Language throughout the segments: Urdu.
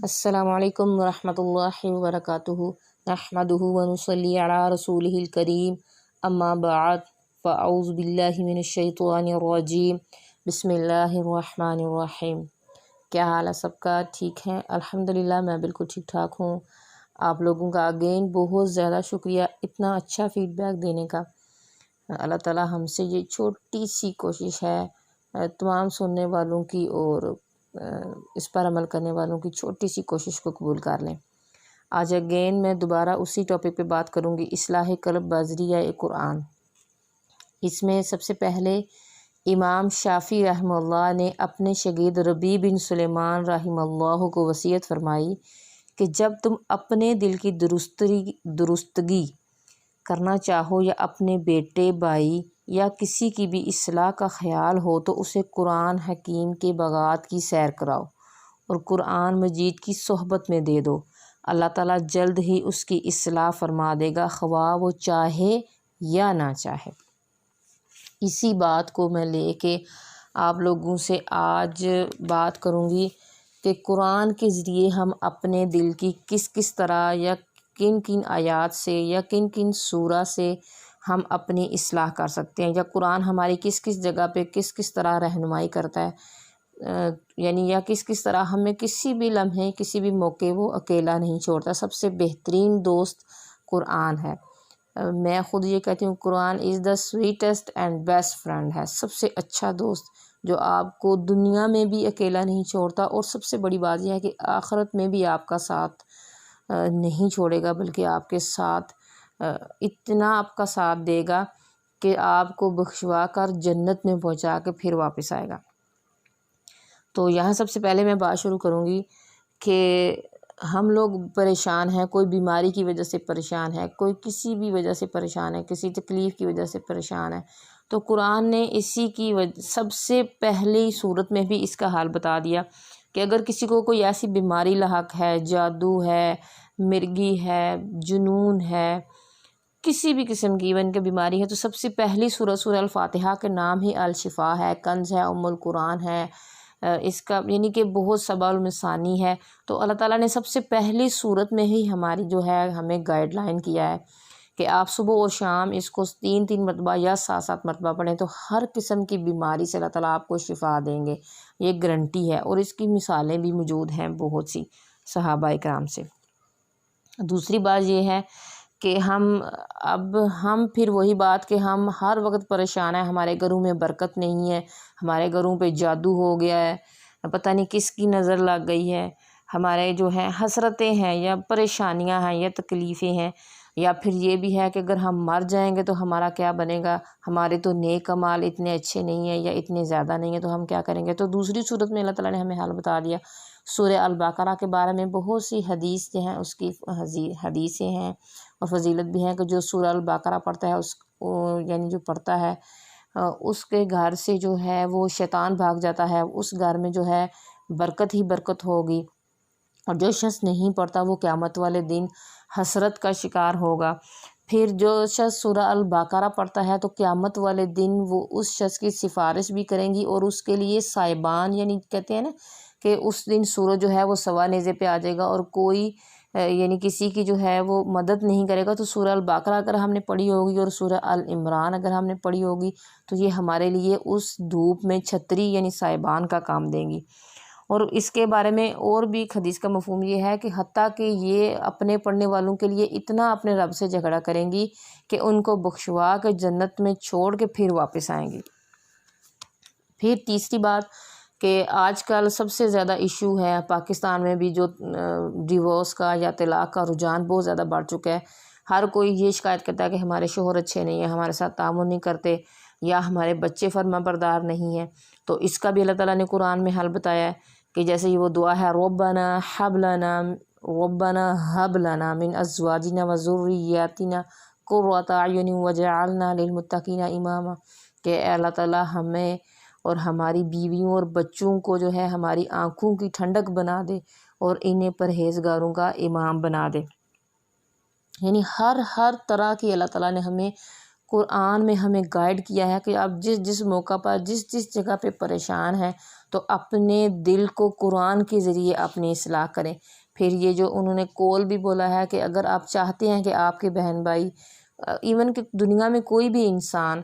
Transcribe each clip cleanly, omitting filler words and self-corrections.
السلام علیکم ورحمۃ اللہ وبرکاتہ نحمدہ ونصلی علی رسولہ الکریم اما بعد فاعوذ باللہ من الشیطان الرجیم بسم اللہ الرحمن الرحیم۔ کیا حال ہے سب کا؟ ٹھیک ہیں؟ الحمدللہ میں بالکل ٹھیک ٹھاک ہوں۔ آپ لوگوں کا اگین بہت زیادہ شکریہ اتنا اچھا فیڈ بیک دینے کا۔ اللہ تعالی ہم سے یہ چھوٹی سی کوشش ہے تمام سننے والوں کی اور اس پر عمل کرنے والوں کی چھوٹی سی کوشش کو قبول کر لیں۔ آج اگین میں دوبارہ اسی ٹاپک پہ بات کروں گی، اصلاح قلب بذریعہ قرآن۔ اس میں سب سے پہلے امام شافعی رحمہ اللہ نے اپنے شاگرد ربیع بن سلیمان رحمہ اللہ کو وصیت فرمائی کہ جب تم اپنے دل کی درستگی کرنا چاہو یا اپنے بیٹے، بھائی یا کسی کی بھی اصلاح کا خیال ہو تو اسے قرآن حکیم کے باغات کی سیر کراؤ اور قرآن مجید کی صحبت میں دے دو۔ اللہ تعالیٰ جلد ہی اس کی اصلاح فرما دے گا، خواہ وہ چاہے یا نہ چاہے۔ اسی بات کو میں لے کے آپ لوگوں سے آج بات کروں گی کہ قرآن کے ذریعے ہم اپنے دل کی کس طرح یا کن کن آیات سے یا کن کن سورہ سے ہم اپنی اصلاح کر سکتے ہیں، یا قرآن ہماری کس جگہ پہ کس طرح رہنمائی کرتا ہے، یعنی یا کس طرح ہمیں کسی بھی لمحے کسی بھی موقع وہ اکیلا نہیں چھوڑتا۔ سب سے بہترین دوست قرآن ہے۔ میں خود یہ کہتی ہوں قرآن از دا سویٹسٹ اینڈ بیسٹ فرینڈ ہے، سب سے اچھا دوست جو آپ کو دنیا میں بھی اکیلا نہیں چھوڑتا، اور سب سے بڑی بات یہ ہے کہ آخرت میں بھی آپ کا ساتھ نہیں چھوڑے گا، بلکہ آپ کے ساتھ اتنا آپ کا ساتھ دے گا کہ آپ کو بخشوا کر جنت میں پہنچا کے پھر واپس آئے گا۔ تو یہاں سب سے پہلے میں بات شروع کروں گی کہ ہم لوگ پریشان ہیں، کوئی بیماری کی وجہ سے پریشان ہے، کوئی کسی بھی وجہ سے پریشان ہے، کسی تکلیف کی وجہ سے پریشان ہے، تو قرآن نے اسی کی سب سے پہلی صورت میں بھی اس کا حل بتا دیا کہ اگر کسی کو کوئی ایسی بیماری لاحق ہے، جادو ہے، مرگی ہے، جنون ہے، کسی بھی قسم کی ایون کی بیماری ہے، تو سب سے پہلی سورہ الفاتحہ کے نام ہی الشفا ہے، کنز ہے، ام القرآن ہے، اس کا یعنی کہ بہت سبع المثانی ہے۔ تو اللہ تعالیٰ نے سب سے پہلی صورت میں ہی ہماری جو ہے ہمیں گائیڈ لائن کیا ہے کہ آپ صبح اور شام اس کو 3 مرتبہ یا 7 مرتبہ پڑھیں تو ہر قسم کی بیماری سے اللہ تعالیٰ آپ کو شفا دیں گے، یہ گارنٹی ہے، اور اس کی مثالیں بھی موجود ہیں بہت سی صحابہ کرام سے۔ دوسری بات یہ ہے کہ ہم پھر وہی بات کہ ہم ہر وقت پریشان ہیں، ہمارے گھروں میں برکت نہیں ہے، ہمارے گھروں پہ جادو ہو گیا ہے، پتہ نہیں کس کی نظر لگ گئی ہے، ہمارے جو ہیں حسرتیں ہیں یا پریشانیاں ہیں یا تکلیفیں ہیں، یا پھر یہ بھی ہے کہ اگر ہم مر جائیں گے تو ہمارا کیا بنے گا، ہمارے تو نیک اعمال اتنے اچھے نہیں ہیں یا اتنے زیادہ نہیں ہیں، تو ہم کیا کریں گے۔ تو دوسری صورت میں اللہ تعالیٰ نے ہمیں حل بتا دیا۔ سورہ البقرہ کے بارے میں بہت سی حدیث جو ہیں اس کی حدیثیں ہیں اور فضیلت بھی ہیں کہ جو سورہ البقرہ پڑھتا ہے یعنی جو پڑھتا ہے اس کے گھر سے جو ہے وہ شیطان بھاگ جاتا ہے، اس گھر میں جو ہے برکت ہی برکت ہوگی، اور جو شخص نہیں پڑھتا وہ قیامت والے دن حسرت کا شکار ہوگا۔ پھر جو شخص سورہ البقرہ پڑھتا ہے تو قیامت والے دن وہ اس شخص کی سفارش بھی کریں گی، اور اس کے لیے صائبان یعنی کہتے ہیں نا کہ اس دن سورج جو ہے وہ سوا نیزے پہ آ جائے گا، اور کوئی یعنی کسی کی جو ہے وہ مدد نہیں کرے گا۔ تو سورہ البقرہ اگر ہم نے پڑھی ہوگی اور سورہ العمران اگر ہم نے پڑھی ہوگی تو یہ ہمارے لیے اس دھوپ میں چھتری یعنی صائبان کا کام دیں گی۔ اور اس کے بارے میں اور بھی حدیث کا مفہوم یہ ہے کہ حتیٰ کہ یہ اپنے پڑھنے والوں کے لیے اتنا اپنے رب سے جھگڑا کریں گی کہ ان کو بخشوا کے جنت میں چھوڑ کے پھر واپس آئیں گی۔ پھر تیسری بات کہ آج کل سب سے زیادہ ایشو ہے پاکستان میں بھی جو ڈیورس کا یا طلاق کا رجحان بہت زیادہ بڑھ چکا ہے۔ ہر کوئی یہ شکایت کرتا ہے کہ ہمارے شوہر اچھے نہیں ہیں، ہمارے ساتھ تعاون نہیں کرتے، یا ہمارے بچے فرما بردار نہیں ہیں۔ تو اس کا بھی اللہ تعالیٰ نے قرآن میں حل بتایا ہے کہ جیسے یہ وہ دعا ہے ربنا ہب لنا من ازواجنا وذریاتنا قرۃ اعین وجعلنا للمتقین اماما، کہ اے اللہ تعالیٰ ہمیں اور ہماری بیویوں اور بچوں کو جو ہے ہماری آنکھوں کی ٹھنڈک بنا دے اور انہیں پرہیزگاروں کا امام بنا دے۔ یعنی ہر طرح کی اللہ تعالیٰ نے ہمیں قرآن میں ہمیں گائیڈ کیا ہے کہ آپ جس موقع پر جس جگہ پہ پریشان ہیں تو اپنے دل کو قرآن کے ذریعے اپنی اصلاح کریں۔ پھر یہ جو انہوں نے قول بھی بولا ہے کہ اگر آپ چاہتے ہیں کہ آپ کے بہن بھائی ایون کہ دنیا میں کوئی بھی انسان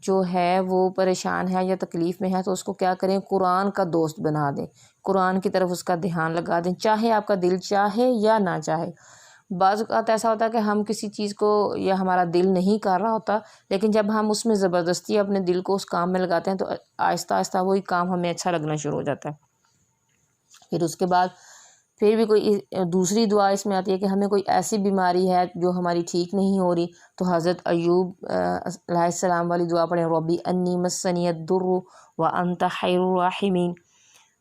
جو ہے وہ پریشان ہے یا تکلیف میں ہے تو اس کو کیا کریں، قرآن کا دوست بنا دیں، قرآن کی طرف اس کا دھیان لگا دیں، چاہے آپ کا دل چاہے یا نہ چاہے۔ بعض اوقات ایسا ہوتا ہے کہ ہم کسی چیز کو یا ہمارا دل نہیں کر رہا ہوتا، لیکن جب ہم اس میں زبردستی اپنے دل کو اس کام میں لگاتے ہیں تو آہستہ آہستہ وہی کام ہمیں اچھا لگنا شروع ہو جاتا ہے۔ پھر اس کے بعد پھر بھی کوئی دوسری دعا اس میں آتی ہے کہ ہمیں کوئی ایسی بیماری ہے جو ہماری ٹھیک نہیں ہو رہی، تو حضرت ایوب علیہ السلام والی دعا پڑھیں، ربی انی مسنی الضر وانت خیر الراحمین۔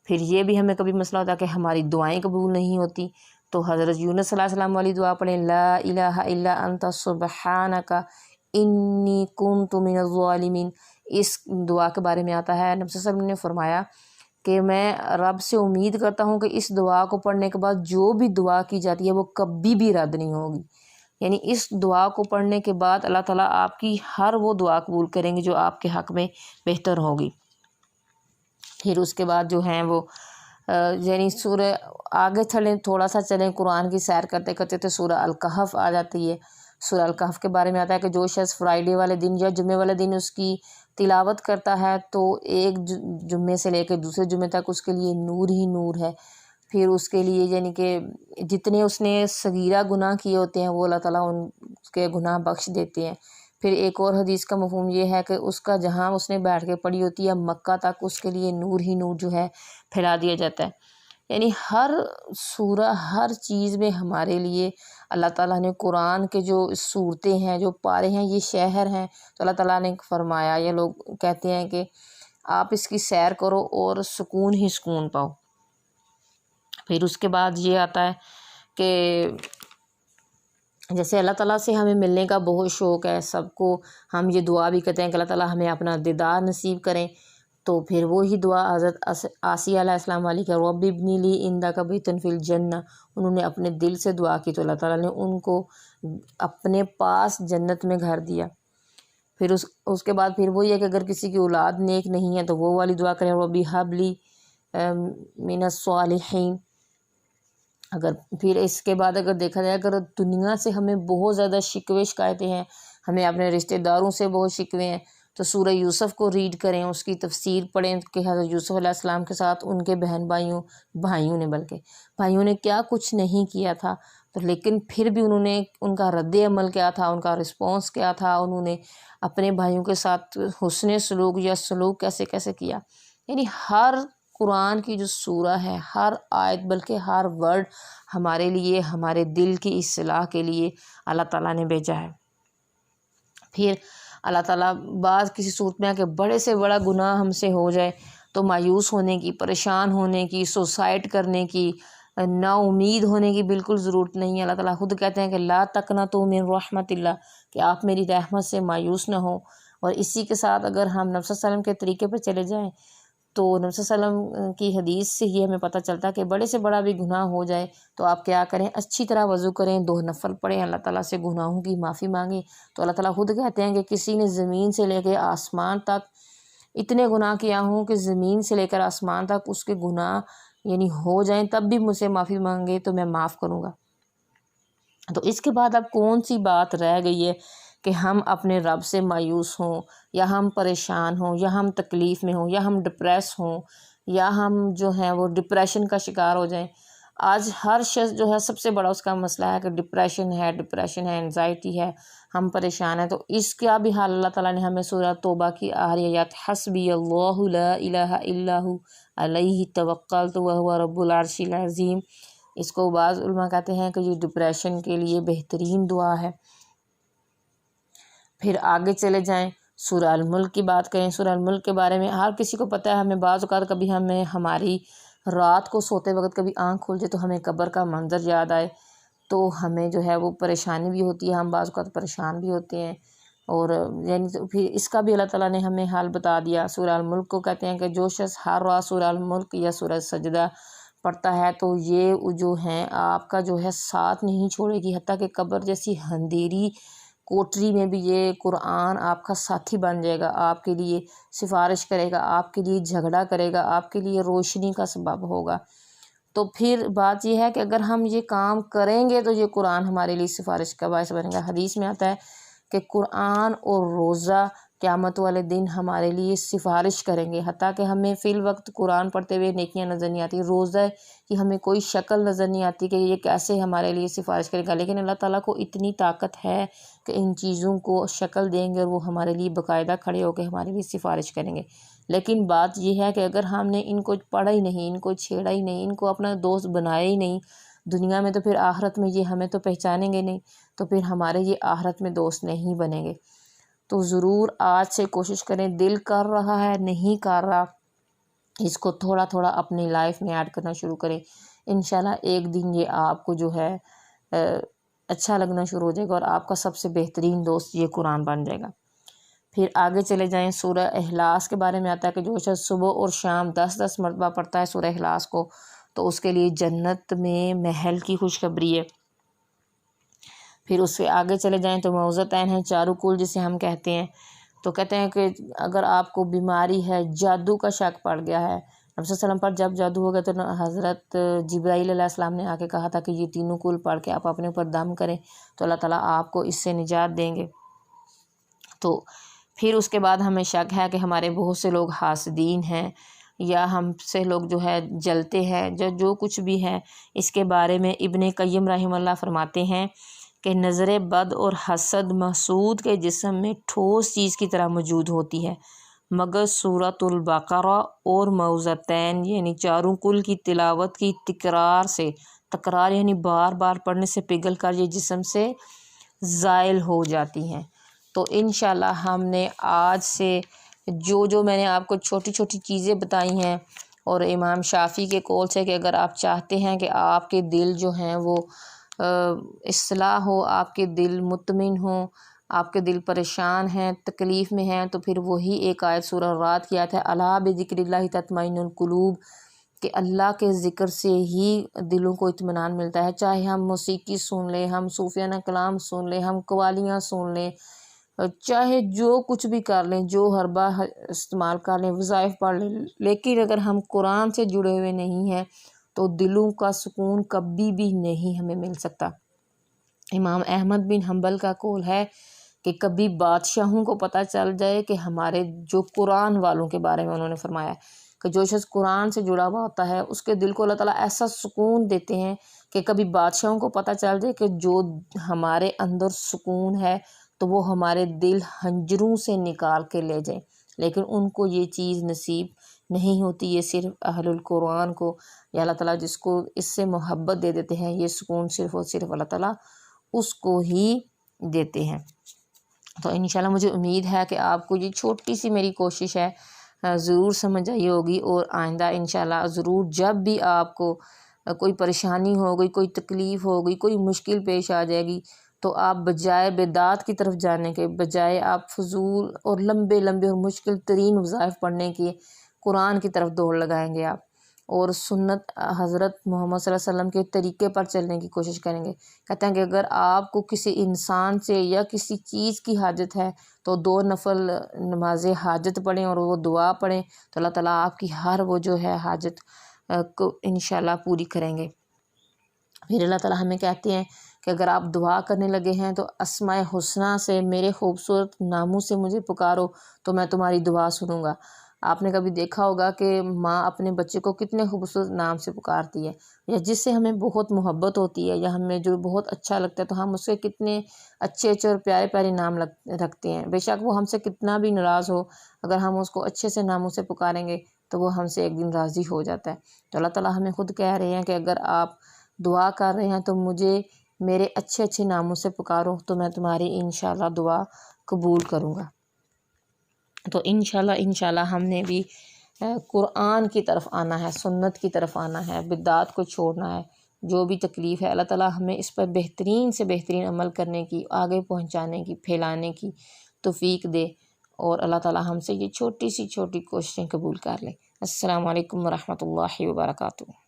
پھر یہ بھی ہمیں کبھی مسئلہ ہوتا ہے کہ ہماری دعائیں قبول نہیں ہوتی، تو حضرت یونس علیہ السلام والی دعا پڑھیں، لا الہ الا انت سبحانک انی کنت من الظالمین۔ اس دعا کے بارے میں آتا ہے نبی صلی اللہ علیہ وسلم نے فرمایا کہ میں رب سے امید کرتا ہوں کہ اس دعا کو پڑھنے کے بعد جو بھی دعا کی جاتی ہے وہ کبھی بھی رد نہیں ہوگی، یعنی اس دعا کو پڑھنے کے بعد اللہ تعالیٰ آپ کی ہر وہ دعا قبول کریں گے جو آپ کے حق میں بہتر ہوگی۔ پھر اس کے بعد جو ہیں وہ یعنی سورہ آگے چلیں، تھوڑا سا چلیں، قرآن کی سیر کرتے کرتے تو سورہ الکہف آ جاتی ہے۔ سورہ الکہف کے بارے میں آتا ہے کہ جو شخص فرائیڈے والے دن یا جمعے والے دن اس کی تلاوت کرتا ہے تو ایک جمعے سے لے کے دوسرے جمعے تک اس کے لیے نور ہی نور ہے۔ پھر اس کے لیے یعنی کہ جتنے اس نے صغیرہ گناہ کیے ہوتے ہیں وہ اللہ تعالیٰ ان کے گناہ بخش دیتے ہیں۔ پھر ایک اور حدیث کا مفہوم یہ ہے کہ اس کا جہاں اس نے بیٹھ کے پڑھی ہوتی ہے مکہ تک اس کے لیے نور ہی نور جو ہے پھیلا دیا جاتا ہے۔ یعنی ہر سورہ ہر چیز میں ہمارے لیے اللہ تعالیٰ نے قرآن کے جو صورتیں ہیں جو پارے ہیں یہ شہر ہیں، تو اللہ تعالیٰ نے فرمایا، یہ لوگ کہتے ہیں کہ آپ اس کی سیر کرو اور سکون ہی سکون پاؤ۔ پھر اس کے بعد یہ آتا ہے کہ جیسے اللہ تعالیٰ سے ہمیں ملنے کا بہت شوق ہے سب کو، ہم یہ دعا بھی کرتے ہیں کہ اللہ تعالیٰ ہمیں اپنا دیدار نصیب کریں، تو پھر وہی دعا حضرت آسیہ علیہ السلام والی کہ رب ابنی لی عندک بیتا فی الجنہ، انہوں نے اپنے دل سے دعا کی تو اللہ تعالیٰ نے ان کو اپنے پاس جنت میں گھر دیا۔ پھر اس کے بعد پھر وہی ہے کہ اگر کسی کی اولاد نیک نہیں ہے تو وہ والی دعا کریں، ربی حب لی من الصالحین۔ اگر پھر اس کے بعد اگر دیکھا جائے اگر دنیا سے ہمیں بہت زیادہ شکوے شکایتیں ہیں، ہمیں اپنے رشتہ داروں سے بہت شکوے ہیں، تو سورہ یوسف کو ریڈ کریں، اس کی تفسیر پڑھیں کہ حضرت یوسف علیہ السلام کے ساتھ ان کے بہن بھائیوں نے کیا کچھ نہیں کیا تھا، تو لیکن پھر بھی انہوں نے ان کا رد عمل کیا تھا، ان کا رسپانس کیا تھا، انہوں نے اپنے بھائیوں کے ساتھ حسن سلوک یا سلوک کیسے کیسے کیا۔ یعنی ہر قرآن کی جو سورہ ہے، ہر آیت بلکہ ہر ورڈ ہمارے لیے ہمارے دل کی اصلاح کے لیے اللہ تعالیٰ نے بھیجا ہے۔ پھر اللہ تعالیٰ بعض کسی صورت میں کہ بڑے سے بڑا گناہ ہم سے ہو جائے تو مایوس ہونے کی، پریشان ہونے کی، سوسائڈ کرنے کی، نا امید ہونے کی بالکل ضرورت نہیں ہے۔ اللہ تعالیٰ خود کہتے ہیں کہ لا تقنطوا من رحمت اللہ، کہ آپ میری رحمت سے مایوس نہ ہوں۔ اور اسی کے ساتھ اگر ہم نبی صلی اللہ علیہ وسلم کے طریقے پر چلے جائیں تو نبی صلی اللہ علیہ وسلم کی حدیث سے یہ ہمیں پتہ چلتا ہے کہ بڑے سے بڑا بھی گناہ ہو جائے تو آپ کیا کریں، اچھی طرح وضو کریں، 2 نفل پڑھیں، اللہ تعالیٰ سے گناہوں کی معافی مانگیں۔ تو اللہ تعالیٰ خود کہتے ہیں کہ کسی نے زمین سے لے کے آسمان تک اتنے گناہ کیا ہوں کہ زمین سے لے کر آسمان تک اس کے گناہ یعنی ہو جائیں تب بھی مجھ سے معافی مانگے تو میں معاف کروں گا۔ تو اس کے بعد اب کون سی بات رہ گئی ہے کہ ہم اپنے رب سے مایوس ہوں، یا ہم پریشان ہوں، یا ہم تکلیف میں ہوں، یا ہم ڈپریس ہوں، یا ہم جو ہیں وہ ڈپریشن کا شکار ہو جائیں۔ آج ہر شخص جو ہے سب سے بڑا اس کا مسئلہ ہے کہ ڈپریشن ہے، انزائٹی ہے، ہم پریشان ہیں۔ تو اس کا بھی حال اللہ تعالیٰ نے ہمیں سورہ توبہ کی آخری آیات حسبی اللہ لا الہ الا ہو علیہ توکلت وہو رب العرش العظیم، اس کو بعض علماء کہتے ہیں کہ یہ ڈپریشن کے لیے بہترین دعا ہے۔ پھر آگے چلے جائیں، سورہ الملک کی بات کریں۔ سورہ الملک کے بارے میں ہر کسی کو پتہ ہے، ہمیں بعض اوقات کبھی ہماری رات کو سوتے وقت کبھی آنکھ کھل جائے تو ہمیں قبر کا منظر یاد آئے تو ہمیں جو ہے وہ پریشانی بھی ہوتی ہے، ہم بعض اوقات پریشان بھی ہوتے ہیں، اور یعنی تو پھر اس کا بھی اللہ تعالیٰ نے ہمیں حال بتا دیا۔ سورہ الملک کو کہتے ہیں کہ جو شخص ہر رات سورہ الملک یا سورہ سجدہ پڑھتا ہے تو یہ جو ہیں آپ کا جو ہے ساتھ نہیں چھوڑے گی، حتیٰ کہ قبر جیسی اندھیری کوٹری میں بھی یہ قرآن آپ کا ساتھی بن جائے گا، آپ کے لیے سفارش کرے گا، آپ کے لیے جھگڑا کرے گا، آپ کے لیے روشنی کا سبب ہوگا۔ تو پھر بات یہ ہے کہ اگر ہم یہ کام کریں گے تو یہ قرآن ہمارے لیے سفارش کا باعث بنے گا۔ حدیث میں آتا ہے کہ قرآن اور روزہ قیامت والے دن ہمارے لیے سفارش کریں گے، حتیٰ کہ ہمیں فی الوقت قرآن پڑھتے ہوئے نیکیاں نظر نہیں آتی، روزہ کی ہمیں کوئی شکل نظر نہیں آتی کہ یہ کیسے ہمارے لیے سفارش کرے گا، لیکن اللہ تعالیٰ کو اتنی طاقت ہے کہ ان چیزوں کو شکل دیں گے اور وہ ہمارے لیے باقاعدہ کھڑے ہو کے ہمارے لیے سفارش کریں گے۔ لیکن بات یہ ہے کہ اگر ہم نے ان کو پڑھا ہی نہیں، ان کو چھیڑا ہی نہیں، ان کو اپنا دوست بنایا ہی نہیں دنیا میں، تو پھر آخرت میں یہ ہمیں تو پہچانیں گے نہیں، تو پھر ہمارے یہ آخرت میں دوست نہیں بنیں گے۔ تو ضرور آج سے کوشش کریں، دل کر رہا ہے نہیں کر رہا، اس کو تھوڑا تھوڑا اپنی لائف میں ایڈ کرنا شروع کریں، انشاءاللہ ایک دن یہ آپ کو جو ہے اچھا لگنا شروع ہو جائے گا اور آپ کا سب سے بہترین دوست یہ قرآن بن جائے گا۔ پھر آگے چلے جائیں، سورہ اخلاص کے بارے میں آتا ہے کہ جو شخص صبح اور شام 10 مرتبہ پڑھتا ہے سورہ اخلاص کو تو اس کے لیے جنت میں محل کی خوشخبری ہے۔ پھر اس سے آگے چلے جائیں تو معوذتین ہیں، چاروں کل جسے ہم کہتے ہیں، تو کہتے ہیں کہ اگر آپ کو بیماری ہے، جادو کا شک پڑ گیا ہے، نبی صلی اللہ علیہ وسلم پر جب جادو ہو گیا تو حضرت جبرائیل علیہ السلام نے آ کے کہا تھا کہ یہ تینوں کل پڑھ کے آپ اپنے اوپر دم کریں تو اللہ تعالیٰ آپ کو اس سے نجات دیں گے۔ تو پھر اس کے بعد ہمیں شک ہے کہ ہمارے بہت سے لوگ حاسدین ہیں یا ہم سے لوگ جو ہے جلتے ہیں، جو کچھ بھی ہے، اس کے بارے میں ابن قیم رحمہ اللہ فرماتے ہیں کہ نظر بد اور حسد محسود کے جسم میں ٹھوس چیز کی طرح موجود ہوتی ہے، مگر سورۃ البقرہ اور معوذتین یعنی چاروں کل کی تلاوت کی تکرار یعنی بار بار پڑھنے سے پگھل کر یہ جسم سے زائل ہو جاتی ہیں۔ تو انشاءاللہ ہم نے آج سے جو میں نے آپ کو چھوٹی چھوٹی چیزیں بتائی ہیں، اور امام شافعی کے قول سے کہ اگر آپ چاہتے ہیں کہ آپ کے دل جو ہیں وہ اصلاح ہو، آپ کے دل مطمئن ہوں، آپ کے دل پریشان ہیں، تکلیف میں ہیں، تو پھر وہی ایک آیت سورہ الرعد کی آیت ہے، الا بذکر اللہ تطمئن القلوب، کہ اللہ کے ذکر سے ہی دلوں کو اطمینان ملتا ہے۔ چاہے ہم موسیقی سن لیں، ہم صوفیانہ کلام سن لیں، ہم قوالیاں سن لیں، چاہے جو کچھ بھی کر لیں، جو حربہ استعمال کر لیں، وظائف پڑھ لیں، لیکن اگر ہم قرآن سے جڑے ہوئے نہیں ہیں تو دلوں کا سکون کبھی بھی نہیں ہمیں مل سکتا۔ امام احمد بن حنبل کا قول ہے کہ کبھی بادشاہوں کو پتہ چل جائے کہ ہمارے جو قرآن والوں کے بارے میں انہوں نے فرمایا کہ جو شخص قرآن سے جڑا ہوا ہوتا ہے اس کے دل کو اللہ تعالیٰ ایسا سکون دیتے ہیں کہ کبھی بادشاہوں کو پتہ چل جائے کہ جو ہمارے اندر سکون ہے تو وہ ہمارے دل ہنجروں سے نکال کے لے جائیں، لیکن ان کو یہ چیز نصیب نہیں ہوتی، یہ صرف اہل القرآن کو یا اللہ تعالیٰ جس کو اس سے محبت دے دیتے ہیں، یہ سکون صرف اور صرف اللہ تعالیٰ اس کو ہی دیتے ہیں۔ تو انشاءاللہ مجھے امید ہے کہ آپ کو یہ چھوٹی سی میری کوشش ہے ضرور سمجھ آئی ہوگی، اور آئندہ انشاءاللہ ضرور جب بھی آپ کو کوئی پریشانی ہو گئی، کوئی تکلیف ہو گئی، کوئی مشکل پیش آ جائے گی تو آپ بجائے بدعات کی طرف جانے کے بجائے آپ فضول اور لمبے لمبے اور مشکل ترین وظائف پڑھنے کے قرآن کی طرف دوڑ لگائیں گے آپ، اور سنت حضرت محمد صلی اللہ علیہ وسلم کے طریقے پر چلنے کی کوشش کریں گے۔ کہتے ہیں کہ اگر آپ کو کسی انسان سے یا کسی چیز کی حاجت ہے تو 2 نفل نماز حاجت پڑھیں اور وہ دعا پڑھیں تو اللہ تعالیٰ آپ کی ہر وہ جو ہے حاجت کو انشاءاللہ پوری کریں گے۔ پھر اللہ تعالیٰ ہمیں کہتے ہیں کہ اگر آپ دعا کرنے لگے ہیں تو اسماء حسنہ سے، میرے خوبصورت ناموں سے مجھے پکارو تو میں تمہاری دعا سنوں گا۔ آپ نے کبھی دیکھا ہوگا کہ ماں اپنے بچے کو کتنے خوبصورت نام سے پکارتی ہے، یا جس سے ہمیں بہت محبت ہوتی ہے یا ہمیں جو بہت اچھا لگتا ہے تو ہم اس سے کتنے اچھے اچھے اور پیارے پیارے نام رکھتے ہیں، بے شک وہ ہم سے کتنا بھی ناراض ہو، اگر ہم اس کو اچھے سے ناموں سے پکاریں گے تو وہ ہم سے ایک دن راضی ہو جاتا ہے۔ تو اللہ تعالیٰ ہمیں خود کہہ رہے ہیں کہ اگر آپ دعا کر رہے ہیں تو مجھے میرے اچھے اچھے ناموں سے پکارو تو میں تمہاری انشاءاللہ دعا قبول کروں گا۔ تو انشاءاللہ ہم نے بھی قرآن کی طرف آنا ہے، سنت کی طرف آنا ہے، بدعات کو چھوڑنا ہے، جو بھی تکلیف ہے اللہ تعالیٰ ہمیں اس پر بہترین سے بہترین عمل کرنے کی، آگے پہنچانے کی، پھیلانے کی توفیق دے، اور اللہ تعالیٰ ہم سے یہ چھوٹی سی چھوٹی کوششیں قبول کر لے۔ السلام علیکم ورحمۃ اللہ وبرکاتہ۔